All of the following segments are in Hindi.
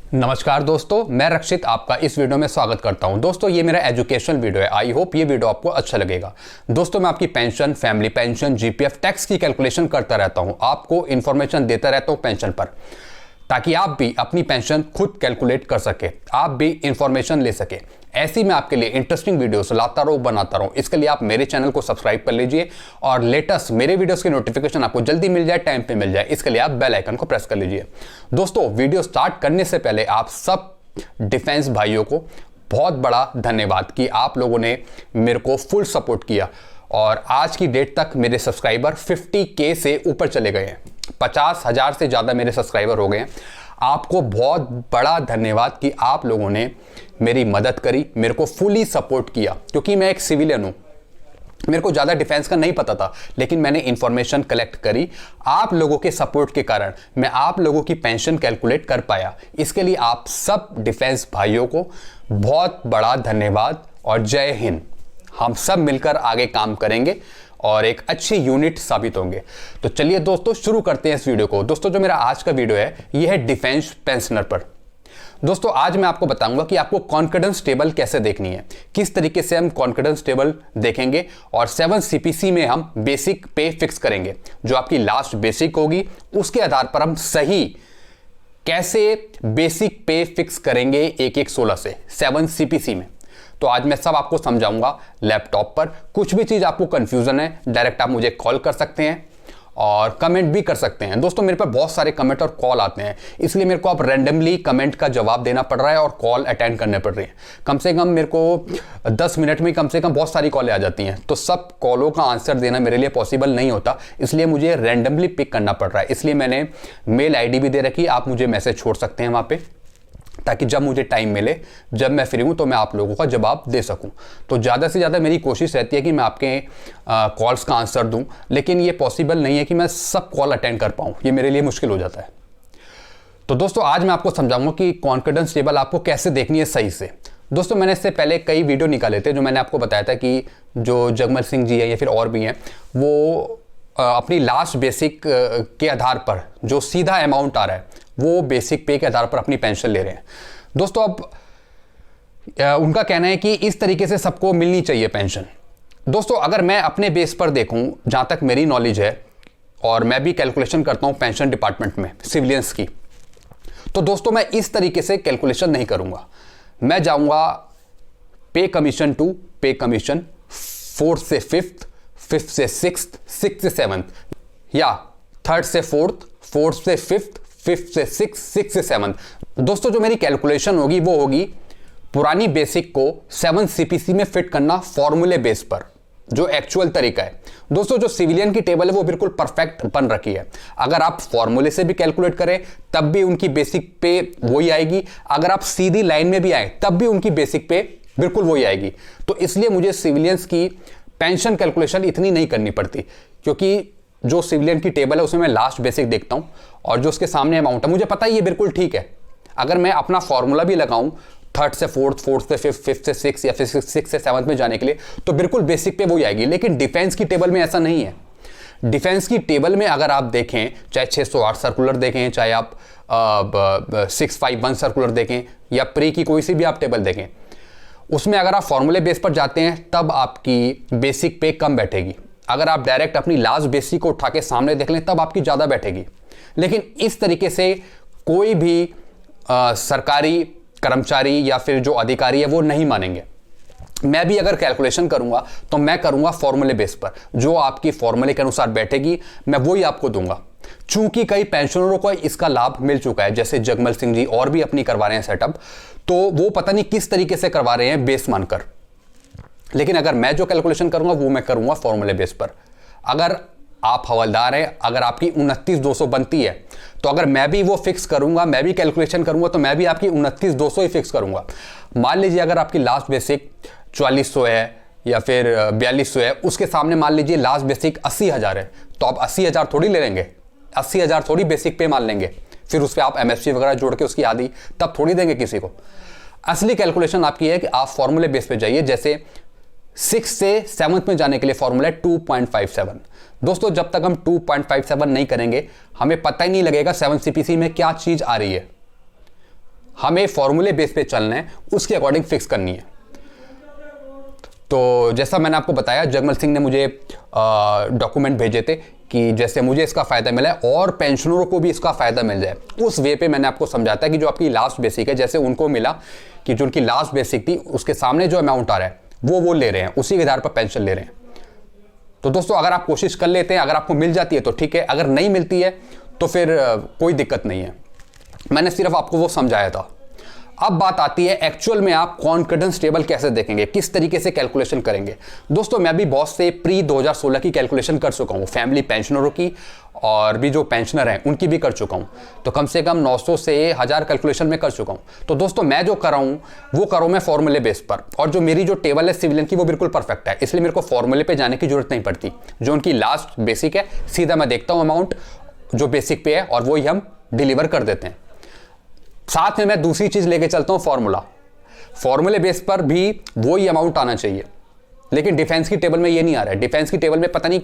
नमस्कार दोस्तों, मैं रक्षित आपका इस वीडियो में स्वागत करता हूं। दोस्तों ये मेरा एजुकेशनल वीडियो है। आई होप ये वीडियो आपको अच्छा लगेगा। दोस्तों मैं आपकी pension, family pension, GPF, tax की कैलकुलेशन करता रहता हूं, आपको इन्फॉर्मेशन देता रहता हूं पेंशन पर, ताकि आप भी अपनी पेंशन खुद कैलकुलेट कर सके, आप भी इंफॉर्मेशन ले सके। ऐसी मैं आपके लिए इंटरेस्टिंग वीडियोस लाता रहूं, बनाता रहूं। इसके लिए आप मेरे चैनल को सब्सक्राइब कर लीजिए और लेटेस्ट मेरे वीडियोस की नोटिफिकेशन आपको जल्दी मिल जाए, टाइम पे मिल जाए। इसके लिए आप बेल आइकन को प्रेस कर लीजिए। दोस्तों वीडियो स्टार्ट करने से पहले आप सब डिफेंस भाइयों को बहुत बड़ा धन्यवाद कि आप लोगों ने मेरे को फुल सपोर्ट किया और आज की डेट तक मेरे सब्सक्राइबर 50K से ऊपर चले गए हैं। 50,000 से ज़्यादा मेरे सब्सक्राइबर हो गए हैं। आपको बहुत बड़ा धन्यवाद कि आप लोगों ने मेरी मदद करी, मेरे को फुली सपोर्ट किया, क्योंकि मैं एक सिविलियन हूँ। मेरे को ज़्यादा डिफेंस का नहीं पता था, लेकिन मैंने इंफॉर्मेशन कलेक्ट करी। आप लोगों के सपोर्ट के कारण मैं आप लोगों की पेंशन कैलकुलेट कर पाया। इसके लिए आप सब डिफेंस भाइयों को बहुत बड़ा धन्यवाद और जय हिंद। हम सब मिलकर आगे काम करेंगे और एक अच्छी यूनिट साबित होंगे। तो चलिए दोस्तों शुरू करते हैं इस वीडियो को। दोस्तों जो मेरा आज का वीडियो है ये है डिफेंस पेंशनर पर। दोस्तों आज मैं आपको बताऊंगा कि आपको कॉन्फिडेंस टेबल कैसे देखनी है, किस तरीके से हम कॉन्फिडेंस टेबल देखेंगे और 7 CPC में हम बेसिक पे फिक्स करेंगे। जो आपकी लास्ट बेसिक होगी उसके आधार पर हम सही कैसे बेसिक पे फिक्स करेंगे 1-1-16 से 7 CPC में। तो आज मैं सब आपको समझाऊंगा लैपटॉप पर। कुछ भी चीज़ आपको कंफ्यूजन है डायरेक्ट आप मुझे कॉल कर सकते हैं और कमेंट भी कर सकते हैं। दोस्तों मेरे पास बहुत सारे कमेंट और कॉल आते हैं, इसलिए मेरे को अब रैंडमली कमेंट का जवाब देना पड़ रहा है और कॉल अटेंड करने पड़ रही है। कम से कम मेरे को 10 मिनट में कम से कम बहुत सारी कॉलें आ जाती हैं, तो सब कॉलों का आंसर देना मेरे लिए पॉसिबल नहीं होता, इसलिए मुझे रैंडमली पिक करना पड़ रहा है। इसलिए मैंने मेल ID भी दे रखी, आप मुझे मैसेज छोड़ सकते हैं वहाँ पर, ताकि जब मुझे टाइम मिले, जब मैं फ्री हूँ, तो मैं आप लोगों का जवाब दे सकूँ। तो ज़्यादा से ज़्यादा मेरी कोशिश रहती है कि मैं आपके कॉल्स का आंसर दूँ, लेकिन ये पॉसिबल नहीं है कि मैं सब कॉल अटेंड कर पाऊँ, ये मेरे लिए मुश्किल हो जाता है। तो दोस्तों आज मैं आपको समझाऊंगा कि कॉन्फिडेंस टेबल आपको कैसे देखनी है सही से। दोस्तों मैंने इससे पहले कई वीडियो निकाले थे, जो मैंने आपको बताया था कि जो जगमल सिंह जी है या फिर और भी हैं, वो अपनी लास्ट बेसिक के आधार पर जो सीधा अमाउंट आ रहा है वो बेसिक पे के आधार पर अपनी पेंशन ले रहे हैं। दोस्तों अब उनका कहना है कि इस तरीके से सबको मिलनी चाहिए पेंशन। दोस्तों अगर मैं अपने बेस पर देखूं, जहां तक मेरी नॉलेज है और मैं भी कैलकुलेशन करता हूं पेंशन डिपार्टमेंट में सिविलियंस की, तो दोस्तों मैं इस तरीके से कैलकुलेशन नहीं करूंगा। मैं जाऊंगा पे कमीशन टू पे कमीशन, 4th से 5th, 5th से 6th, 6th से 7th, या 3rd से 4th, 4th से 5th, 5th से 6th, 6th से 7th। दोस्तों जो मेरी कैलकुलेशन होगी वो होगी पुरानी बेसिक को 7 CPC में फिट करना फॉर्मूले बेस पर, जो एक्चुअल तरीका है। दोस्तों जो सिविलियन की टेबल है वो बिल्कुल परफेक्ट बन रखी है। अगर आप फॉर्मूले से भी कैलकुलेट करें तब भी उनकी बेसिक पे वही आएगी, अगर आप सीधी लाइन में भी आए तब भी उनकी बेसिक पे बिल्कुल वही आएगी। तो इसलिए मुझे सिविलियंस की पेंशन कैलकुलेशन इतनी नहीं करनी पड़ती, क्योंकि जो सिविलियन की टेबल है उसमें मैं लास्ट बेसिक देखता हूं और जो उसके सामने अमाउंट है मुझे पता है ये बिल्कुल ठीक है। अगर मैं अपना फॉर्मूला भी लगाऊं 3rd से 4th, 4th से 5th, 5th से 6th या फिर 6th से 7th में जाने के लिए, तो बिल्कुल बेसिक पे वही आएगी। लेकिन डिफेंस की टेबल में ऐसा नहीं है। डिफेंस की टेबल में अगर आप देखें, चाहे 608 सर्कुलर देखें, चाहे आप 651 सर्कुलर देखें या प्री की कोई सी भी आप टेबल देखें, उसमें अगर आप फॉर्मूले बेस पर जाते हैं तब आपकी बेसिक पे कम बैठेगी। अगर आप डायरेक्ट अपनी लास्ट बेसिक को उठा के सामने देख लें तब आपकी ज़्यादा बैठेगी। लेकिन इस तरीके से कोई भी सरकारी कर्मचारी या फिर जो अधिकारी है वो नहीं मानेंगे। मैं भी अगर कैलकुलेशन करूंगा तो मैं करूंगा फॉर्मूले बेस पर, जो आपकी फॉर्मूले के अनुसार बैठेगी मैं वही आपको दूंगा। चूंकि कई पेंशनरों को इसका लाभ मिल चुका है, जैसे जगमल सिंह जी और भी अपनी करवा रहे हैं सेटअप, तो वो पता नहीं किस तरीके से करवा रहे हैं बेस मानकर। लेकिन अगर मैं जो कैलकुलेशन करूंगा वो मैं करूंगा फॉर्मूले बेस पर। अगर आप हवलदार हैं, अगर आपकी 29,200 बनती है, तो अगर मैं भी वो फिक्स करूंगा, मैं भी कैलकुलेशन करूंगा, तो मैं भी आपकी 29,200 ही फिक्स करूंगा। मान लीजिए अगर आपकी लास्ट बेसिक 4400 है या फिर 4200 है, उसके सामने मान लीजिए लास्ट बेसिक 80,000 है, तो आप 80,000 थोड़ी ले लेंगे, 80,000 थोड़ी बेसिक पे मान लेंगे, फिर उस पर आप MSP वगैरह जोड़ के उसकी आधी तब थोड़ी देंगे किसी को। असली कैलकुलेशन आपकी है कि आप फॉर्मूले बेस पे जाइए। जैसे 6 से 7th में जाने के लिए फॉर्मूला है 2.57। दोस्तों जब तक हम 2.57 नहीं करेंगे हमें पता ही नहीं लगेगा 7 CPC में क्या चीज आ रही है। हमें फॉर्मूले बेस पे चलना है, उसके अकॉर्डिंग फिक्स करनी है। तो जैसा मैंने आपको बताया, जगमल सिंह ने मुझे डॉक्यूमेंट भेजे थे कि जैसे मुझे इसका फ़ायदा मिला है और पेंशनरों को भी इसका फ़ायदा मिल जाए, उस वे पे मैंने आपको समझाता है कि जो आपकी लास्ट बेसिक है, जैसे उनको मिला कि जो उनकी लास्ट बेसिक थी उसके सामने जो अमाउंट आ रहा है वो ले रहे हैं, उसी के आधार पर पेंशन ले रहे हैं। तो दोस्तों अगर आप कोशिश कर लेते हैं, अगर आपको मिल जाती है तो ठीक है, अगर नहीं मिलती है तो फिर कोई दिक्कत नहीं है। मैंने सिर्फ आपको वो समझाया था। अब बात आती है एक्चुअल में आप कॉन्फिडेंस टेबल कैसे देखेंगे, किस तरीके से कैलकुलेशन करेंगे। दोस्तों मैं भी बहुत से प्री 2016 की कैलकुलेशन कर चुका हूँ, फैमिली पेंशनरों की और भी जो पेंशनर हैं उनकी भी कर चुका हूँ। तो कम से कम 900 से 1000 कैलकुलेशन में कर चुका हूँ। तो दोस्तों मैं जो कर रहा हूँ वो करूँ मैं फॉर्मूले बेस पर, और जो मेरी जो टेबल है सिविलियन की वो बिल्कुल परफेक्ट है, इसलिए मेरे को फॉर्मूले पे जाने की जरूरत नहीं पड़ती। जो उनकी लास्ट बेसिक है सीधा मैं देखता हूँ अमाउंट जो बेसिक पे है और वही हम डिलीवर कर देते हैं। साथ में मैं दूसरी चीज लेके चलता हूं फॉर्मूला। फॉर्मूले बेस पर भी वही अमाउंट आना चाहिए, लेकिन डिफेंस की टेबल में ये नहीं आ रहा है। डिफेंस की टेबल में पता नहीं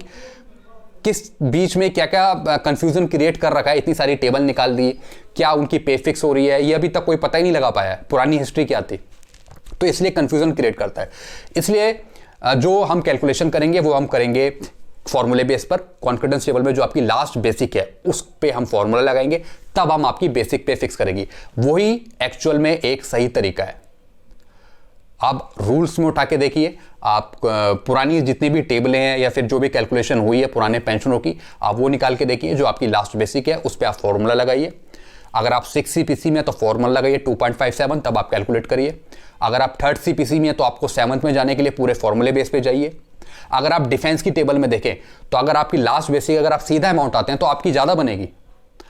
किस बीच में क्या क्या कंफ्यूजन क्रिएट कर रखा है, इतनी सारी टेबल निकाल दी, क्या उनकी पे फिक्स हो रही है ये अभी तक कोई पता ही नहीं लगा पाया है, पुरानी हिस्ट्री क्या थी, तो इसलिए कंफ्यूजन क्रिएट करता है। इसलिए जो हम कैलकुलेशन करेंगे वो हम करेंगे फॉर्मूले बेस पर। कॉन्फिडेंस टेबल में जो आपकी लास्ट बेसिक है उस पे हम फॉर्मूला लगाएंगे, तब हम आपकी बेसिक पे फिक्स करेंगे। वही एक्चुअल में एक सही तरीका है। आप रूल्स में उठा के देखिए, आप पुरानी जितनी भी टेबलें हैं या फिर जो भी कैलकुलेशन हुई है पुराने पेंशनों की, आप वो निकाल के देखिए। जो आपकी लास्ट बेसिक है उस पर आप फॉर्मूला लगाइए। अगर आप 6 CPC में तो फॉर्मूला लगाइए 2.57, तब आप कैलकुलेट करिए। अगर आप 3rd CPC में तो आपको 7th में जाने के लिए पूरे फॉर्मूले बेस पे जाइए। अगर आप डिफेंस की टेबल में देखें तो अगर आपकी लास्ट बेसिक अगर आप सीधा अमाउंट आते हैं तो आपकी ज़्यादा बनेगी।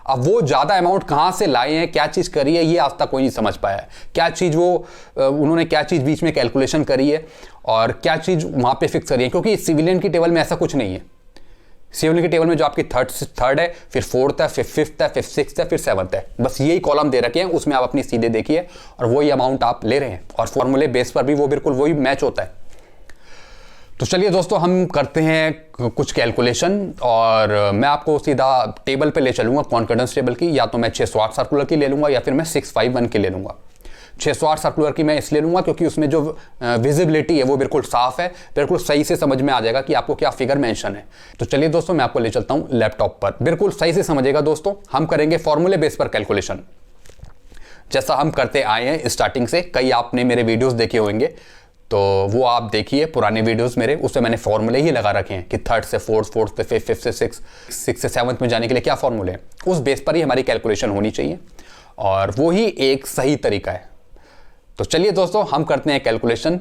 अब वो ज़्यादा अमाउंट कहाँ से लाए हैं, क्या चीज़ करी है, ये आज तक कोई नहीं समझ पाया है। क्या चीज़ उन्होंने क्या चीज़ बीच में कैलकुलेशन करी है और क्या चीज़ वहाँ पे फिक्स करी है, क्योंकि सिविलियन की टेबल में ऐसा कुछ नहीं है। सिविलियन की टेबल में जो आपकी थर्ड है, फिर 4th है, फिर 5th है, फिर 6th है, फिर 7th है, बस यही कॉलम दे रखे हैं, उसमें आप अपनी सीधे देखिए और वही अमाउंट आप ले रहे हैं, और फॉर्मूले बेस पर भी वो बिल्कुल वही मैच होता है। तो चलिए दोस्तों हम करते हैं कुछ कैलकुलेशन, और मैं आपको सीधा टेबल पे ले चलूंगा कॉन्फिडेंस टेबल की। या तो मैं 608 सर्कुलर की ले लूंगा या फिर मैं 651 की ले लूंगा। 608 सर्कुलर की मैं इसलिए लूंगा क्योंकि उसमें जो विजिबिलिटी है वो बिल्कुल साफ है, बिल्कुल सही से समझ में आ जाएगा कि आपको क्या फिगर मेंशन है। तो चलिए दोस्तों मैं आपको ले चलता हूं लैपटॉप पर, बिल्कुल सही से समझिएगा दोस्तों। हम करेंगे फॉर्मूले बेस पर कैलकुलेशन, जैसा हम करते आए हैं स्टार्टिंग से। कई आपने मेरे वीडियोस देखे होंगे, तो वो आप देखिए पुराने वीडियोस मेरे, उसमें मैंने फॉर्मूले ही लगा रखे हैं कि 3rd से 4th, 4th से 5th, 5th से 6th से 7th में जाने के लिए क्या फॉर्मूले हैं, उस बेस पर ही हमारी कैलकुलेशन होनी चाहिए, और वो ही एक सही तरीका है। तो चलिए दोस्तों हम करते हैं कैलकुलेशन,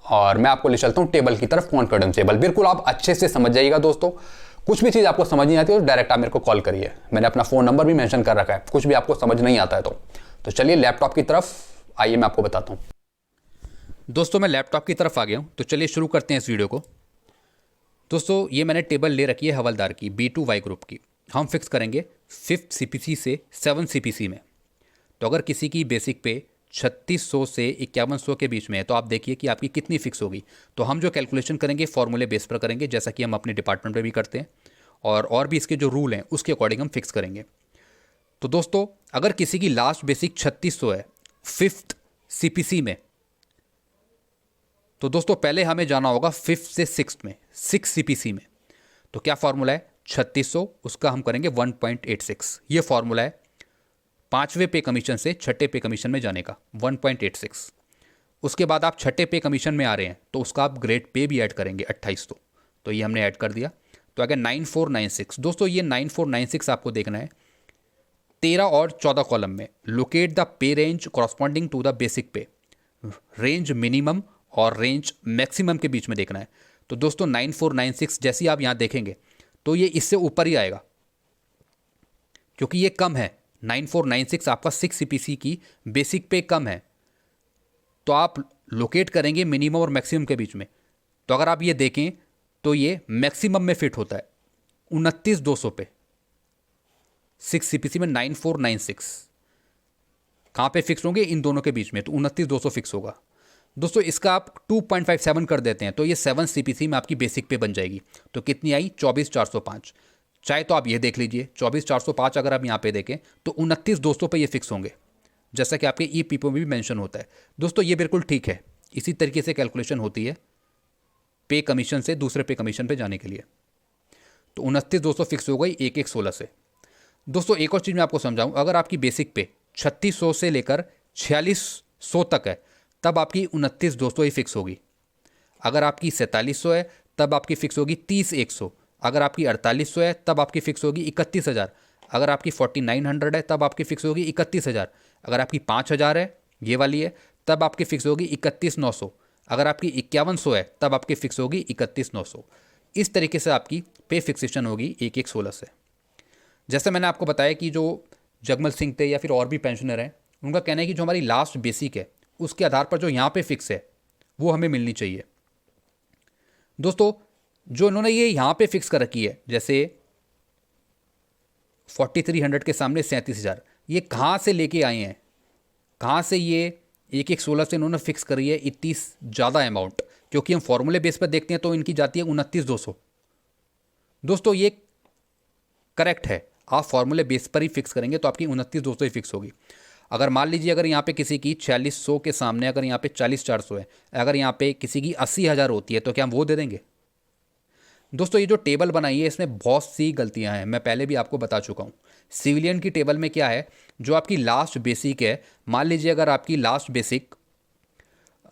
और मैं आपको ले चलता हूँ टेबल की तरफ, कॉन्फिडेंस टेबल। बिल्कुल आप अच्छे से समझ जाइएगा दोस्तों। कुछ भी चीज़ आपको समझ नहीं आती तो डायरेक्ट आप मेरे को कॉल करिए, मैंने अपना फ़ोन नंबर भी मेंशन कर रखा है, कुछ भी आपको समझ नहीं आता है तो चलिए लैपटॉप की तरफ आइए, मैं आपको बताता हूँ। दोस्तों मैं लैपटॉप की तरफ आ गया हूँ, तो चलिए शुरू करते हैं इस वीडियो को। दोस्तों ये मैंने टेबल ले रखी है हवलदार की, B2Y ग्रुप की। हम फिक्स करेंगे 5th CPC से 7th CPC में। तो अगर किसी की बेसिक पे 3600 से 5100 के बीच में है तो आप देखिए कि आपकी कितनी फिक्स होगी। तो हम जो कैलकुलेशन करेंगे फॉर्मूले बेस पर करेंगे, जैसा कि हम अपने डिपार्टमेंट में भी करते हैं, और भी इसके जो रूल हैं उसके अकॉर्डिंग हम फिक्स करेंगे। तो दोस्तों अगर किसी की लास्ट बेसिक 3600 है 5th CPC में, तो दोस्तों पहले हमें जाना होगा 5th से 6th में, 6th CPC में। तो क्या फॉर्मूला है 3600, उसका हम करेंगे 1.86। ये फॉर्मूला है 5वें पे कमीशन से 6ठे पे कमीशन में जाने का, 1.86। उसके बाद आप 6ठे पे कमीशन में आ रहे हैं तो उसका आप ग्रेड पे भी ऐड करेंगे 2800। तो ये हमने ऐड कर दिया। तो अगर 9496, दोस्तों ये 9496 आपको देखना है 13 और 14 कॉलम में। Locate the pay range corresponding to the basic pay. Range minimum और रेंज मैक्सिमम के बीच में देखना है। तो दोस्तों 9496 जैसी आप यहाँ देखेंगे तो ये इससे ऊपर ही आएगा, क्योंकि ये कम है। 9496 आपका 6 CPC की बेसिक पे कम है, तो आप लोकेट करेंगे मिनिमम और मैक्सिमम के बीच में। तो अगर आप ये देखें तो ये मैक्सिमम में फिट होता है 29,200 पे। 6 CPC में 9496 कहाँ पे फिक्स होंगे, इन दोनों के बीच में, तो 29,200 फिक्स होगा। दोस्तों इसका आप 2.57 कर देते हैं तो ये 7 CPC में आपकी बेसिक पे बन जाएगी। तो कितनी आई 24,405। चाहे तो आप ये देख लीजिए 24,405 अगर आप यहाँ पे देखें तो 29,200 पे ये फिक्स होंगे। जैसा कि आपके ईपीएफओ में भी मेंशन होता है। दोस्तों ये बिल्कुल ठीक है, इसी तरीके से कैलकुलेशन होती है पे कमीशन से दूसरे पे कमीशन पे जाने के लिए। तो 29,200 फिक्स हो गई 1/16 से। दोस्तों एक और चीज़ मैं आपको समझाऊं, अगर आपकी बेसिक पे 3600 से लेकर 4600 तक है तब आपकी 29,200 ही फिक्स होगी। अगर आपकी 4700 है तब आपकी फिक्स होगी 30,100। अगर आपकी 4800 है तब आपकी फिक्स होगी 31,000। अगर आपकी 4900 है तब आपकी फिक्स होगी 31,000। अगर आपकी 5000 है, ये वाली है, तब आपकी फिक्स होगी 31,900। अगर आपकी 5100 है तब आपकी फिक्स होगी 31,900। इस तरीके से आपकी पे फिक्सेशन होगी 1/16 से। जैसे मैंने आपको बताया कि जो जगमल सिंह थे या फिर और भी पेंशनर हैं, उनका कहना है कि जो हमारी लास्ट बेसिक है उसके आधार पर जो यहाँ पे फिक्स है वो हमें मिलनी चाहिए। दोस्तों जो इन्होंने ये यहाँ पे फिक्स कर रखी है, जैसे 4300 के सामने 37,000, ये कहाँ से लेके आए हैं, कहाँ से ये 1/16 से इन्होंने फिक्स करी है इतनी ज़्यादा अमाउंट? क्योंकि हम फॉर्मूले बेस पर देखते हैं तो इनकी जाती है 29,200। दोस्तों ये करेक्ट है, आप फॉर्मूले बेस पर ही फिक्स करेंगे तो आपकी 29,200 ही फिक्स होगी। अगर मान लीजिए अगर यहाँ पे किसी की 4600 के सामने अगर यहाँ पे 40,400 है, अगर यहाँ पे किसी की 80,000 होती है तो क्या हम वो दे देंगे? दोस्तों ये जो टेबल बनाई है इसमें बहुत सी गलतियां हैं, मैं पहले भी आपको बता चुका हूँ। सिविलियन की टेबल में क्या है, जो आपकी लास्ट बेसिक है, मान लीजिए अगर आपकी लास्ट बेसिक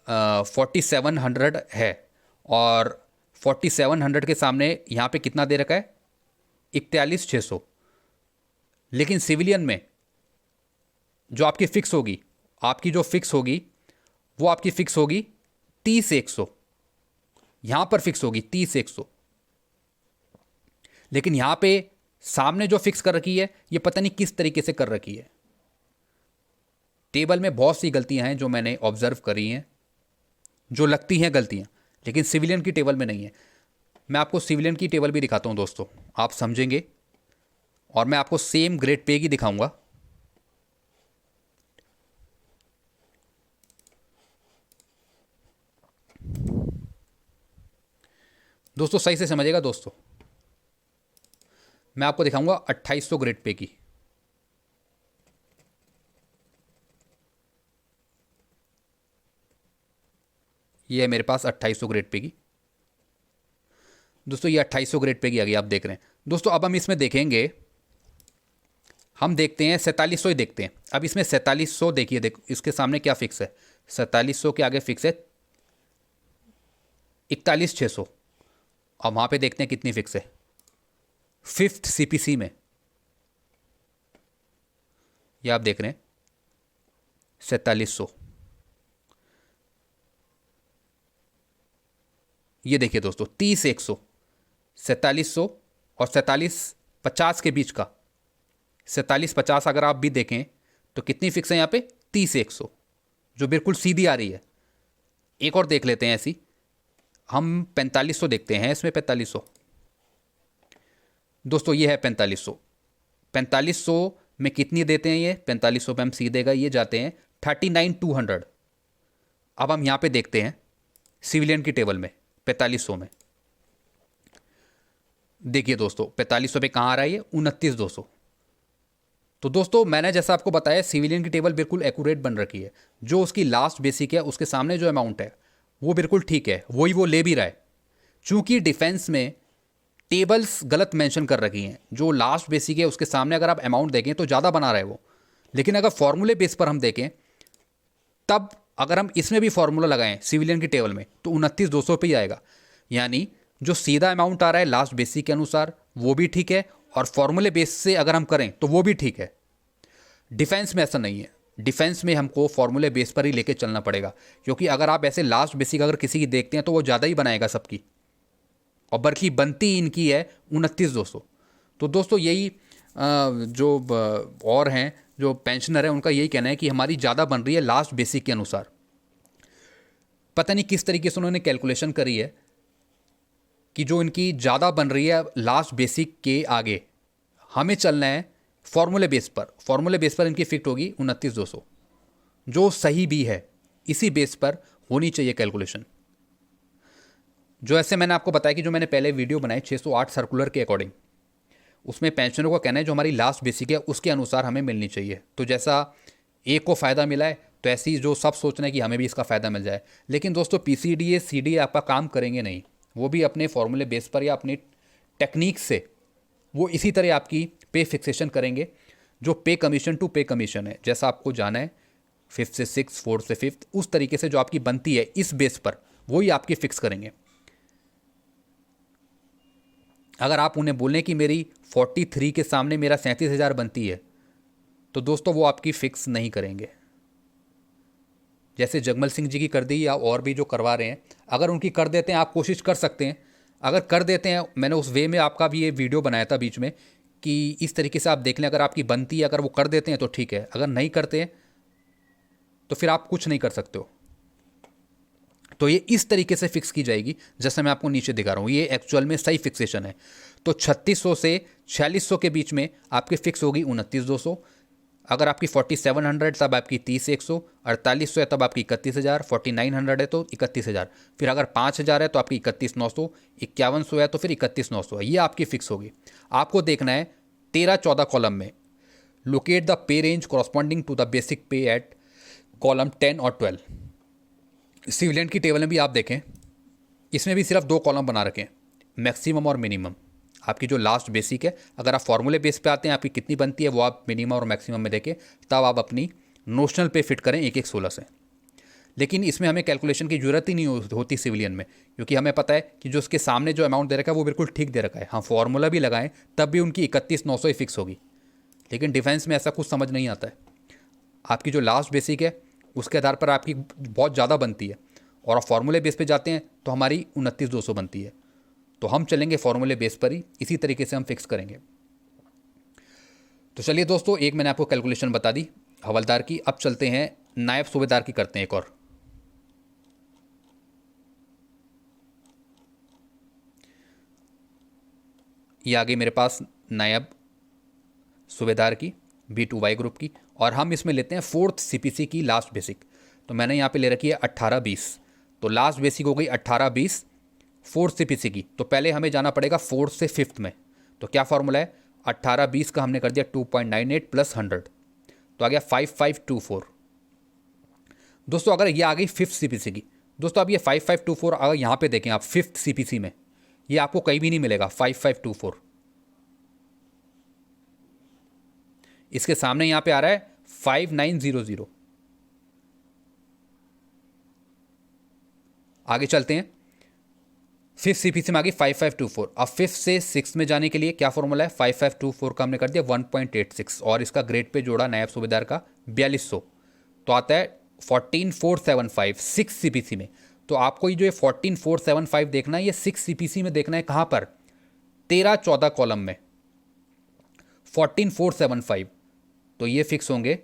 4700 है और 4700 के सामने यहाँ पे कितना दे रखा है 41,600, लेकिन सिविलियन में जो आपकी फिक्स होगी, आपकी जो फिक्स होगी वो आपकी फिक्स होगी 30,100, यहाँ पर फिक्स होगी 30,100। लेकिन यहाँ पे सामने जो फिक्स कर रखी है ये पता नहीं किस तरीके से कर रखी है। टेबल में बहुत सी गलतियां हैं जो मैंने ऑब्जर्व करी हैं, जो लगती हैं गलतियां, लेकिन सिविलियन की टेबल में नहीं है। मैं आपको सिविलियन की टेबल भी दिखाता हूं दोस्तों, आप समझेंगे, और मैं आपको सेम ग्रेड पे की दिखाऊंगा। दोस्तों सही से समझिएगा दोस्तों, मैं आपको दिखाऊंगा 2800 ग्रेड पे की। ये है मेरे पास 2800 ग्रेड पे की। दोस्तों ये 2800 ग्रेड पे की आ गई, आप देख रहे हैं। दोस्तों अब हम इसमें देखेंगे, हम देखते हैं 4700 ही देखते हैं। अब इसमें 4700 देखिए, देखो इसके सामने क्या फिक्स है, 4700 के आगे फिक्स है 41,600। अब वहाँ पे देखते हैं कितनी फिक्स है फिफ्थ सीपीसी में। ये आप देख रहे हैं 4700। ये देखिए दोस्तों 30,100, 4700 और 4750 के बीच का 4750 अगर आप भी देखें तो कितनी फिक्स है यहाँ पे 30,100, जो बिल्कुल सीधी आ रही है। एक और देख लेते हैं ऐसी, हम 4500 देखते हैं इसमें 4500। दोस्तों ये है 4500। 4500 में कितनी देते हैं ये, 4500 पे हम सीधे गए, ये जाते हैं 39,200। अब हम यहाँ पे देखते हैं सिविलियन की टेबल में 4500 में, देखिए दोस्तों 4500 पे कहाँ आ रहा है ये 29,200। तो दोस्तों मैंने जैसा आपको बताया सिविलियन की टेबल बिल्कुल एक्यूरेट बन रखी है। जो उसकी लास्ट बेसिक है उसके सामने जो अमाउंट है वो बिल्कुल ठीक है, वही वो ले भी रहा है। चूंकि डिफेंस में टेबल्स गलत मेंशन कर रखी हैं, जो लास्ट बेसिक है उसके सामने अगर आप अमाउंट देखें तो ज़्यादा बना रहा है वो, लेकिन अगर फॉर्मूले बेस पर हम देखें तब अगर हम इसमें भी फॉर्मूला लगाएं सिविलियन की टेबल में तो 29,200 पे ही आएगा। यानी जो सीधा अमाउंट आ रहा है लास्ट बेसिक के अनुसार वो भी ठीक है, और फॉर्मूले बेस से अगर हम करें तो वो भी ठीक है। डिफेंस में ऐसा नहीं है, डिफेंस में हमको फॉर्मूले बेस पर ही लेके चलना पड़ेगा, क्योंकि अगर आप ऐसे लास्ट बेसिक अगर किसी की देखते हैं तो वो ज़्यादा ही बनाएगा सबकी, और बल्कि बनती इनकी है 29,200। तो दोस्तों यही जो और हैं जो पेंशनर हैं उनका यही कहना है कि हमारी ज़्यादा बन रही है लास्ट बेसिक के अनुसार। पता नहीं किस तरीके से उन्होंने कैलकुलेशन करी है कि जो इनकी ज़्यादा बन रही है लास्ट बेसिक के आगे, हमें चलना है फॉर्मूले बेस पर। फॉर्मूले बेस पर इनकी फिक्ट होगी 29,200, जो सही भी है, इसी बेस पर होनी चाहिए कैलकुलेशन। जो ऐसे मैंने आपको बताया कि जो मैंने पहले वीडियो बनाई 608 सर्कुलर के अकॉर्डिंग, उसमें पेंशनरों का कहना है जो हमारी लास्ट बेसिक है उसके अनुसार हमें मिलनी चाहिए। तो जैसा एक को फ़ायदा मिला है तो ऐसी जो सब सोच रहे हैं कि हमें भी इसका फ़ायदा मिल जाए, लेकिन दोस्तों पीसीडीए सीडीए आपका काम करेंगे नहीं। वो भी अपने फॉर्मूले बेस पर या अपनी टेक्निक से वो इसी तरह आपकी पे फिक्सेशन करेंगे जो पे कमीशन टू पे कमीशन है, जैसा आपको जाना है 5th से 6th 4th से 5th, उस तरीके से जो आपकी बनती है इस बेस पर वही आपकी फिक्स करेंगे। अगर आप उन्हें बोलें कि मेरी 43 के सामने मेरा 37,000 बनती है, तो दोस्तों वो आपकी फिक्स नहीं करेंगे। जैसे जगमल सिंह जी की कर दी या और भी जो करवा रहे हैं, अगर उनकी कर देते हैं, आप कोशिश कर सकते हैं। अगर कर देते हैं, मैंने उस वे में आपका भी ये वीडियो बनाया था बीच में कि इस तरीके से आप देख लें, अगर आपकी बनती है, अगर वो कर देते हैं तो ठीक है, अगर नहीं करते हैं तो फिर आप कुछ नहीं कर सकते हो। तो ये इस तरीके से फिक्स की जाएगी जैसे मैं आपको नीचे दिखा रहा हूँ, ये एक्चुअल में सही फिक्सेशन है। तो 3600 से 4600 के बीच में आपकी फिक्स होगी 29,200। अगर आपकी 4700 तब आपकी 30,100, 4800 है तब आपकी 31,000, 4900 है तो 31,000, फिर अगर 5,000 है तो आपकी 31,900, 5100 है तो फिर 31,900 है। ये आपकी फिक्स होगी। आपको देखना है 13-14 कॉलम में locate the pay range corresponding to the basic pay at column 10 और 12। सिविलियन की टेबल में भी आप देखें, इसमें भी सिर्फ 2 कॉलम बना रखें, मैक्सिमम और मिनिमम। आपकी जो लास्ट बेसिक है, अगर आप फॉर्मूले बेस पे आते हैं आपकी कितनी बनती है वो आप मिनिमम और मैक्सिमम में देखें, तब आप अपनी नोशनल पे फिट करें 1-1-16 से। लेकिन इसमें हमें कैलकुलेशन की जरूरत ही नहीं होती सिविलियन में, क्योंकि हमें पता है कि जो उसके सामने जो अमाउंट दे रखा है वो बिल्कुल ठीक दे रखा है। हाँ, फॉर्मूला भी लगाएं तब भी उनकी 31,900 ही फिक्स होगी। लेकिन डिफेंस में ऐसा कुछ समझ नहीं आता है। आपकी जो लास्ट बेसिक है उसके आधार पर आपकी बहुत ज़्यादा बनती है, और आप फॉर्मूले बेस पे जाते हैं तो हमारी 29,200 बनती है। तो हम चलेंगे फॉर्मूले बेस पर ही, इसी तरीके से हम फिक्स करेंगे। तो चलिए दोस्तों, एक मैंने आपको कैलकुलेशन बता दी हवलदार की। अब चलते हैं नायब सूबेदार की, करते हैं एक और। ये आगे मेरे पास नायब सूबेदार की B2Y ग्रुप की, और हम इसमें लेते हैं 4th CPC की लास्ट बेसिक। तो मैंने यहाँ पे ले रखी है 18-20, तो लास्ट बेसिक हो गई 18-20 4th CPC की। तो पहले हमें जाना पड़ेगा 4th से 5th में। तो क्या फॉर्मूला है, 18-20 का हमने कर दिया 2.98 + 100, तो आ गया 5524। दोस्तों अगर ये आ गई 5th CPC की, दोस्तों अब ये 5524 अगर यहाँ पे देखें आप 5th CPC में, ये आपको कहीं भी नहीं मिलेगा 5524। इसके सामने यहाँ पे आ रहा है 5900। आगे चलते हैं, 5th CPC में आ गई 5524। अब 5th से 6th में जाने के लिए क्या फॉर्मूला है, 5524 का हमने कर दिया 1.86, और इसका ग्रेड पे जोड़ा नायब सूबेदार का 4200, तो आता है 14,475 6th CPC में। तो आपको ये जो 14,475 देखना है, ये 6th CPC में देखना है। कहाँ पर, 13-14 कॉलम में 14,475, तो ये फिक्स होंगे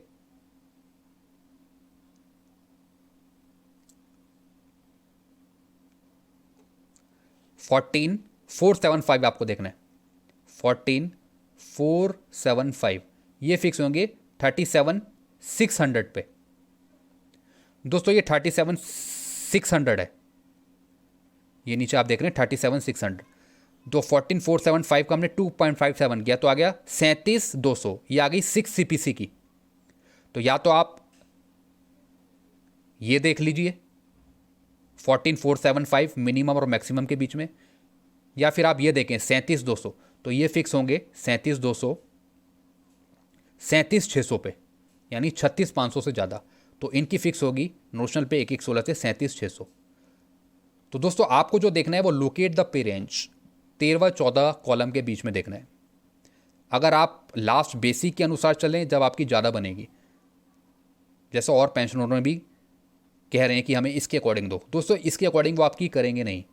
14,475 आपको देखना है, 14,475 ये फिक्स होंगे 37,600 पे। दोस्तों ये 37,600 है, ये नीचे आप देख रहे हैं 37,600। तो 14,475 का हमने 2.57 किया तो आ गया 37,200, ये आ गई 6th CPC की। तो या तो आप ये देख लीजिए 14,475 मिनिमम और मैक्सिमम के बीच में, या फिर आप ये देखें 37,200, तो ये फिक्स होंगे 37,200, 37,600 पे, यानी 36,500 से ज़्यादा। तो इनकी फिक्स होगी नोशनल पे 1-1-16 से 37,600। तो दोस्तों आपको जो देखना है वो locate the pay range 13-14 column के बीच में देखना है। अगर आप लास्ट बेसिक के अनुसार चलें जब आपकी ज़्यादा बनेगी, जैसा और पेंशनरों में भी कह रहे हैं कि हमें इसके अकॉर्डिंग दो, दोस्तों इसके अकॉर्डिंग वो आपकी करेंगे नहीं।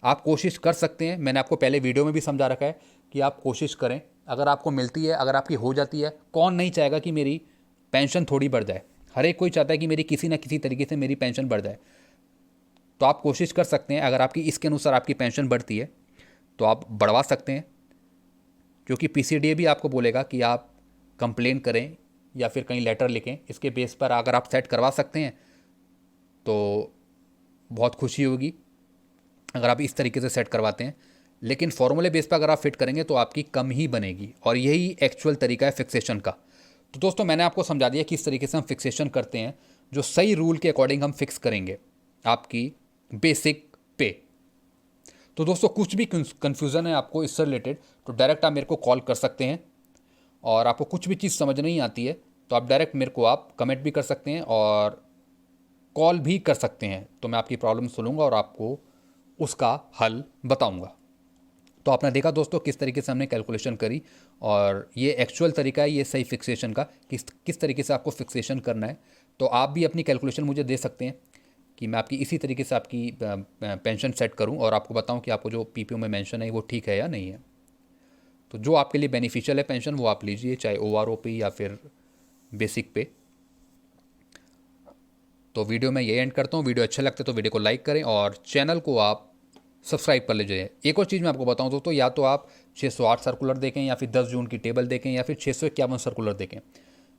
आप कोशिश कर सकते हैं, मैंने आपको पहले वीडियो में भी समझा रखा है कि आप कोशिश करें, अगर आपको मिलती है, अगर आपकी हो जाती है, कौन नहीं चाहेगा कि मेरी पेंशन थोड़ी बढ़ जाए, हर एक कोई चाहता है कि मेरी किसी ना किसी तरीके से मेरी पेंशन बढ़ जाए। तो आप कोशिश कर सकते हैं, अगर आपकी इसके अनुसार आपकी पेंशन बढ़ती है तो आप बढ़वा सकते हैं, क्योंकि PCDA भी आपको बोलेगा कि आप कंप्लेन करें या फिर कहीं लेटर लिखें, इसके बेस पर अगर आप सेट करवा सकते हैं तो बहुत खुशी होगी अगर आप इस तरीके से सेट करवाते हैं। लेकिन फॉर्मूले बेस पर अगर आप फिट करेंगे तो आपकी कम ही बनेगी, और यही एक्चुअल तरीका है फिक्सेशन का। तो दोस्तों मैंने आपको समझा दिया किस तरीके से हम फिक्सेशन करते हैं, जो सही रूल के अकॉर्डिंग हम फिक्स करेंगे आपकी बेसिक पे। तो दोस्तों कुछ भी कन्फ्यूज़न है आपको इससे रिलेटेड तो डायरेक्ट आप मेरे को कॉल कर सकते हैं, और आपको कुछ भी चीज़ समझ नहीं आती है तो आप डायरेक्ट मेरे को आप कमेंट भी कर सकते हैं और कॉल भी कर सकते हैं, तो मैं आपकी प्रॉब्लम सुनूंगा और आपको उसका हल बताऊंगा। तो आपने देखा दोस्तों किस तरीके से हमने कैलकुलेशन करी, और ये एक्चुअल तरीका है ये सही फिक्सेशन का, किस तरीके से आपको फिक्सेशन करना है। तो आप भी अपनी कैलकुलेशन मुझे दे सकते हैं कि मैं आपकी इसी तरीके से आपकी पेंशन सेट करूं और आपको बताऊं कि आपको जो पीपीओ में मेंशन है वो ठीक है या नहीं है। तो जो आपके लिए बेनिफिशियल है पेंशन वो आप लीजिए, चाहे ओआरओ पे या फिर बेसिक पे। तो वीडियो में ये एंड करता हूँ। वीडियो अच्छा लगता है तो वीडियो को लाइक करें और चैनल को आप सब्सक्राइब कर लीजिए। एक और चीज़ मैं आपको बताऊँ दोस्तों, या तो आप 608 सर्कुलर देखें या फिर 10 जून की टेबल देखें या फिर 651 सर्कुलर देखें,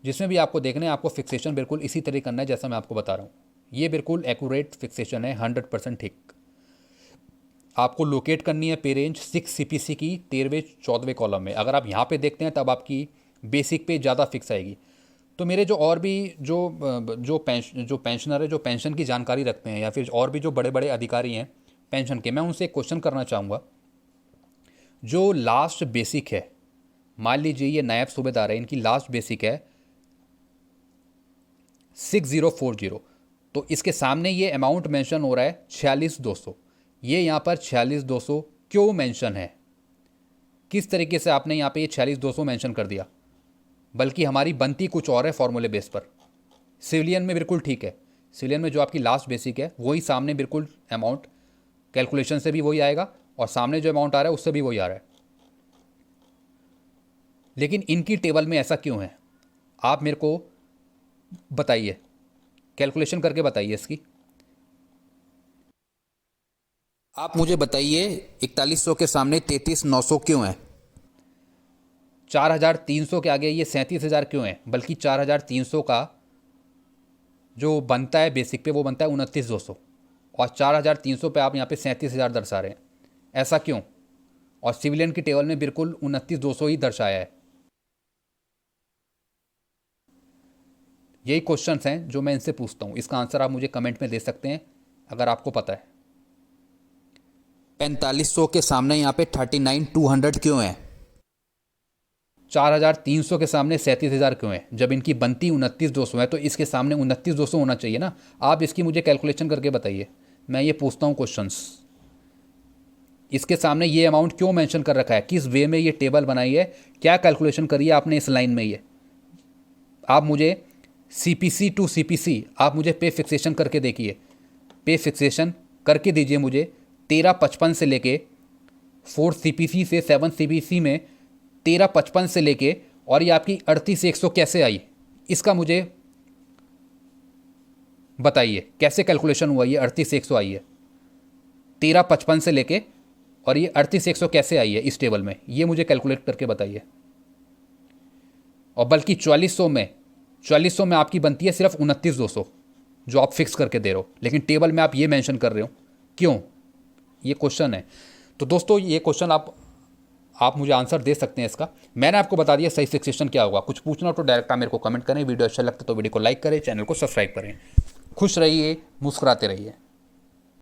जिसमें भी आपको देखना है आपको फिक्सेशन बिल्कुल इसी तरह करना है जैसा मैं आपको बता रहा हूँ। ये बिल्कुल एक्यूरेट फिक्सेशन है, 100% ठीक। आपको लोकेट करनी है पे रेंज 6 सीपीसी की 13वें 14वें कॉलम में। अगर आप यहाँ पे देखते हैं तब आपकी बेसिक पे ज़्यादा फिक्स आएगी। तो मेरे जो और भी जो पेंशनर है जो पेंशन की जानकारी रखते हैं या फिर और भी जो बड़े बड़े अधिकारी हैं पेंशन के, मैं उनसे एक क्वेश्चन करना चाहूँगा। जो लास्ट बेसिक है, मान लीजिए ये नायब सूबेदार है, इनकी लास्ट बेसिक है 6040, तो इसके सामने ये अमाउंट मेंशन हो रहा है 46,200। ये यहाँ पर 46,200 क्यों मेंशन है? किस तरीके से आपने यहाँ पे ये 46,200 मेंशन कर दिया? बल्कि हमारी बनती कुछ और है फॉर्मूले बेस पर। सिविलियन में बिल्कुल ठीक है, सिविलियन में जो आपकी लास्ट बेसिक है वही सामने बिल्कुल अमाउंट कैलकुलेशन से भी वही आएगा और सामने जो अमाउंट आ रहा है उससे भी वही आ रहा है। लेकिन इनकी टेबल में ऐसा क्यों है? आप मेरे को बताइए, कैलकुलेशन करके बताइए इसकी। आप मुझे बताइए 4100 के सामने 33,900 क्यों है? 4,300 के आगे ये 37,000 क्यों है? बल्कि 4,300 का जो बनता है बेसिक पे वो बनता है 29,200, और 4,300 पे आप यहाँ पे 37,000 दर्शा रहे हैं। ऐसा क्यों? और सिविलियन की टेबल में बिल्कुल 29,200 ही दर्शाया है। यही क्वेश्चंस हैं जो मैं इनसे पूछता हूँ। इसका आंसर आप मुझे कमेंट में दे सकते हैं अगर आपको पता है। 4500 के सामने यहाँ पे 39,200 क्यों है? 4,300 के सामने 37,000 क्यों है? जब इनकी बनती 29,200 है तो इसके सामने 29,200 होना चाहिए ना। आप इसकी मुझे कैलकुलेशन करके बताइए। मैं ये पूछता हूँ क्वेश्चंस। इसके सामने ये अमाउंट क्यों मेंशन कर रखा है? किस वे में ये टेबल बनाई है? क्या कैलकुलेशन करी है आपने इस लाइन में? ये आप मुझे सीपीसी टू सीपीसी आप मुझे पे फिक्सेशन करके देखिए। पे फिक्सेशन करके दीजिए मुझे 1355 से लेके 4 सीपीसी से 7 सीपीसी में 1355 से लेके, और ये आपकी 38,100 कैसे आई इसका मुझे बताइए। कैसे कैलकुलेशन हुआ ये 38,100 आई है 1355 से लेके, और ये 38,100 कैसे आई है इस टेबल में? ये मुझे कैलकुलेट करके बताइए। और बल्कि 4400 में आपकी बनती है सिर्फ 29,200 जो आप फिक्स करके दे रहे हो, लेकिन टेबल में आप ये मेंशन कर रहे हो क्यों? ये क्वेश्चन है। तो दोस्तों ये क्वेश्चन आप मुझे आंसर दे सकते हैं इसका। मैंने आपको बता दिया सही फिक्सेशन क्या होगा। कुछ पूछना हो तो डायरेक्ट आप मेरे को कमेंट करें। वीडियो अच्छा लगता है तो वीडियो को लाइक करें, चैनल को सब्सक्राइब करें। खुश रहिए, मुस्कुराते रहिए।